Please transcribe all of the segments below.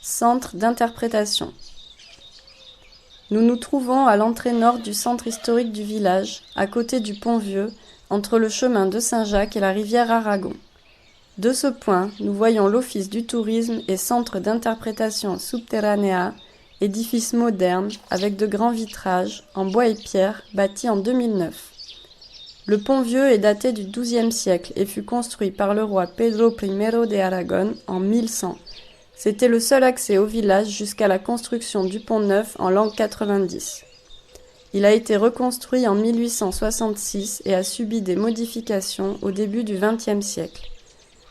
Centre d'interprétation. Nous nous trouvons à l'entrée nord du centre historique du village, à côté du pont Vieux, entre le chemin de Saint-Jacques et la rivière Aragon. De ce point, nous voyons l'Office du tourisme et centre d'interprétation Subterranea, édifice moderne avec de grands vitrages en bois et pierre bâti en 2009. Le pont Vieux est daté du XIIe siècle et fut construit par le roi Pedro I de Aragon en 1100. C'était le seul accès au village jusqu'à la construction du pont neuf en l'an 90. Il a été reconstruit en 1866 et a subi des modifications au début du XXe siècle.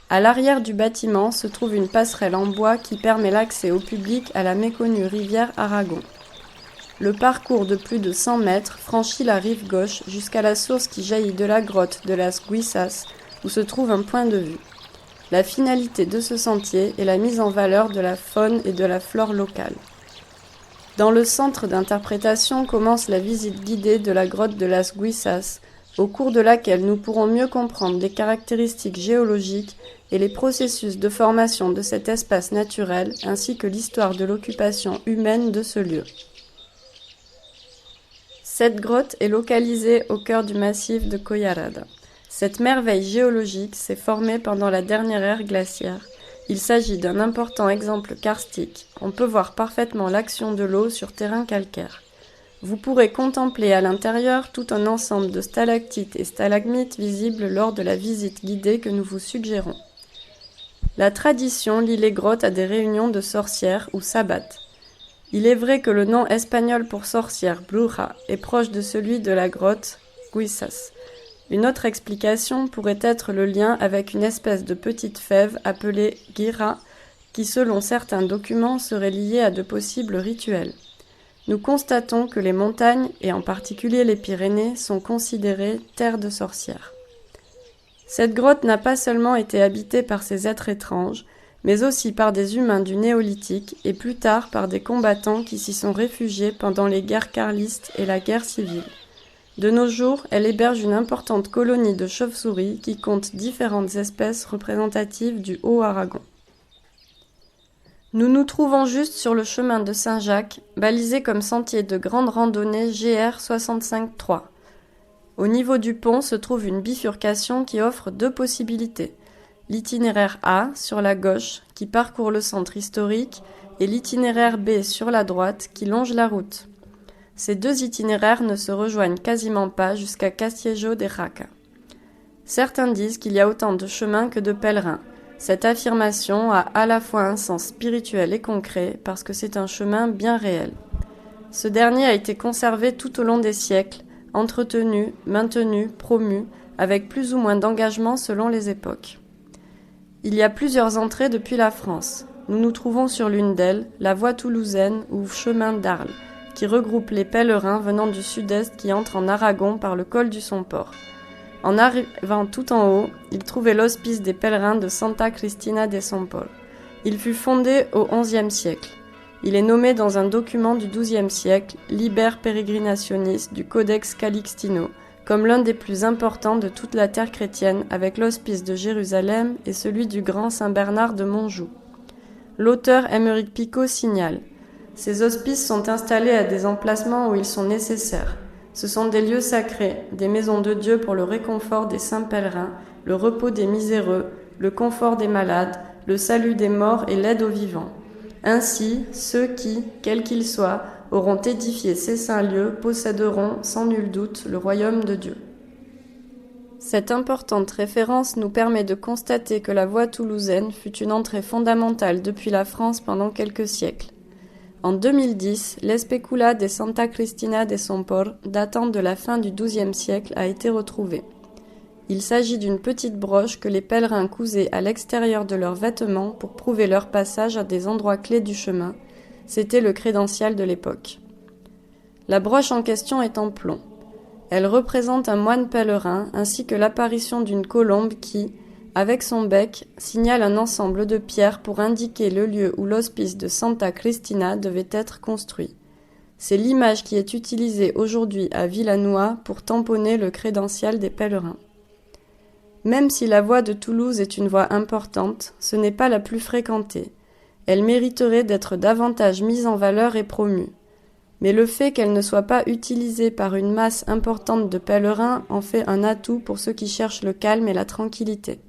À l'arrière du bâtiment se trouve une passerelle en bois qui permet l'accès au public à la méconnue rivière Aragon. Le parcours de plus de 100 mètres franchit la rive gauche jusqu'à la source qui jaillit de la grotte de las Guisas, où se trouve un point de vue. La finalité de ce sentier est la mise en valeur de la faune et de la flore locale. Dans le centre d'interprétation commence la visite guidée de la grotte de las Guisas, au cours de laquelle nous pourrons mieux comprendre les caractéristiques géologiques et les processus de formation de cet espace naturel, ainsi que l'histoire de l'occupation humaine de ce lieu. Cette grotte est localisée au cœur du massif de Collarada. Cette merveille géologique s'est formée pendant la dernière ère glaciaire. Il s'agit d'un important exemple karstique. On peut voir parfaitement l'action de l'eau sur terrain calcaire. Vous pourrez contempler à l'intérieur tout un ensemble de stalactites et stalagmites visibles lors de la visite guidée que nous vous suggérons. La tradition lie les grottes à des réunions de sorcières ou sabbats. Il est vrai que le nom espagnol pour sorcière, bruja, est proche de celui de la grotte, Guisas. Une autre explication pourrait être le lien avec une espèce de petite fève appelée guira, qui selon certains documents serait liée à de possibles rituels. Nous constatons que les montagnes, et en particulier les Pyrénées, sont considérées terres de sorcières. Cette grotte n'a pas seulement été habitée par ces êtres étranges, mais aussi par des humains du néolithique et plus tard par des combattants qui s'y sont réfugiés pendant les guerres carlistes et la guerre civile. De nos jours, elle héberge une importante colonie de chauves-souris qui compte différentes espèces représentatives du Haut-Aragon. Nous nous trouvons juste sur le chemin de Saint-Jacques, balisé comme sentier de grande randonnée GR 65-3. Au niveau du pont se trouve une bifurcation qui offre deux possibilités. L'itinéraire A, sur la gauche, qui parcourt le centre historique, et l'itinéraire B, sur la droite, qui longe la route. Ces deux itinéraires ne se rejoignent quasiment pas jusqu'à Castillejo de Jaca. Certains disent qu'il y a autant de chemins que de pèlerins. Cette affirmation a à la fois un sens spirituel et concret parce que c'est un chemin bien réel. Ce dernier a été conservé tout au long des siècles, entretenu, maintenu, promu, avec plus ou moins d'engagement selon les époques. Il y a plusieurs entrées depuis la France. Nous nous trouvons sur l'une d'elles, la voie toulousaine ou chemin d'Arles, qui regroupe les pèlerins venant du sud-est qui entrent en Aragon par le col du Somport. En arrivant tout en haut, ils trouvaient l'hospice des pèlerins de Santa Cristina de Somport. Il fut fondé au XIe siècle. Il est nommé dans un document du XIIe siècle, Liber Peregrinationis du Codex Calixtino, comme l'un des plus importants de toute la terre chrétienne avec l'hospice de Jérusalem et celui du grand Saint-Bernard de Montjoux. L'auteur Aymeric Picot signale « Ces hospices sont installés à des emplacements où ils sont nécessaires. Ce sont des lieux sacrés, des maisons de Dieu pour le réconfort des saints pèlerins, le repos des miséreux, le confort des malades, le salut des morts et l'aide aux vivants. Ainsi, ceux qui, quels qu'ils soient, auront édifié ces saints lieux posséderont, sans nul doute, le royaume de Dieu. » Cette importante référence nous permet de constater que la voie toulousaine fut une entrée fondamentale depuis la France pendant quelques siècles. En 2010, l'Especula de Santa Cristina de Somport, datant de la fin du XIIe siècle, a été retrouvé. Il s'agit d'une petite broche que les pèlerins cousaient à l'extérieur de leurs vêtements pour prouver leur passage à des endroits clés du chemin. C'était le crédential de l'époque. La broche en question est en plomb. Elle représente un moine pèlerin ainsi que l'apparition d'une colombe qui, avec son bec, signale un ensemble de pierres pour indiquer le lieu où l'hospice de Santa Cristina devait être construit. C'est l'image qui est utilisée aujourd'hui à Villanois pour tamponner le crédential des pèlerins. Même si la voie de Toulouse est une voie importante, ce n'est pas la plus fréquentée. Elle mériterait d'être davantage mise en valeur et promue. Mais le fait qu'elle ne soit pas utilisée par une masse importante de pèlerins en fait un atout pour ceux qui cherchent le calme et la tranquillité.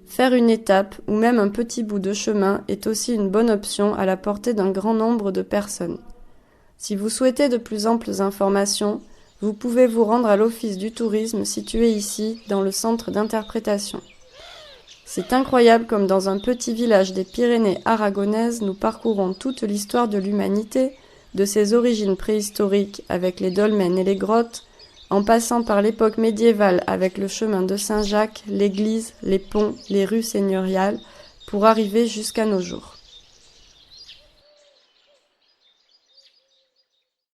Faire une étape ou même un petit bout de chemin est aussi une bonne option à la portée d'un grand nombre de personnes. Si vous souhaitez de plus amples informations, vous pouvez vous rendre à l'Office du tourisme situé ici, dans le centre d'interprétation. C'est incroyable comme dans un petit village des Pyrénées aragonaises, nous parcourons toute l'histoire de l'humanité, de ses origines préhistoriques avec les dolmens et les grottes, en passant par l'époque médiévale avec le chemin de Saint-Jacques, l'église, les ponts, les rues seigneuriales, pour arriver jusqu'à nos jours.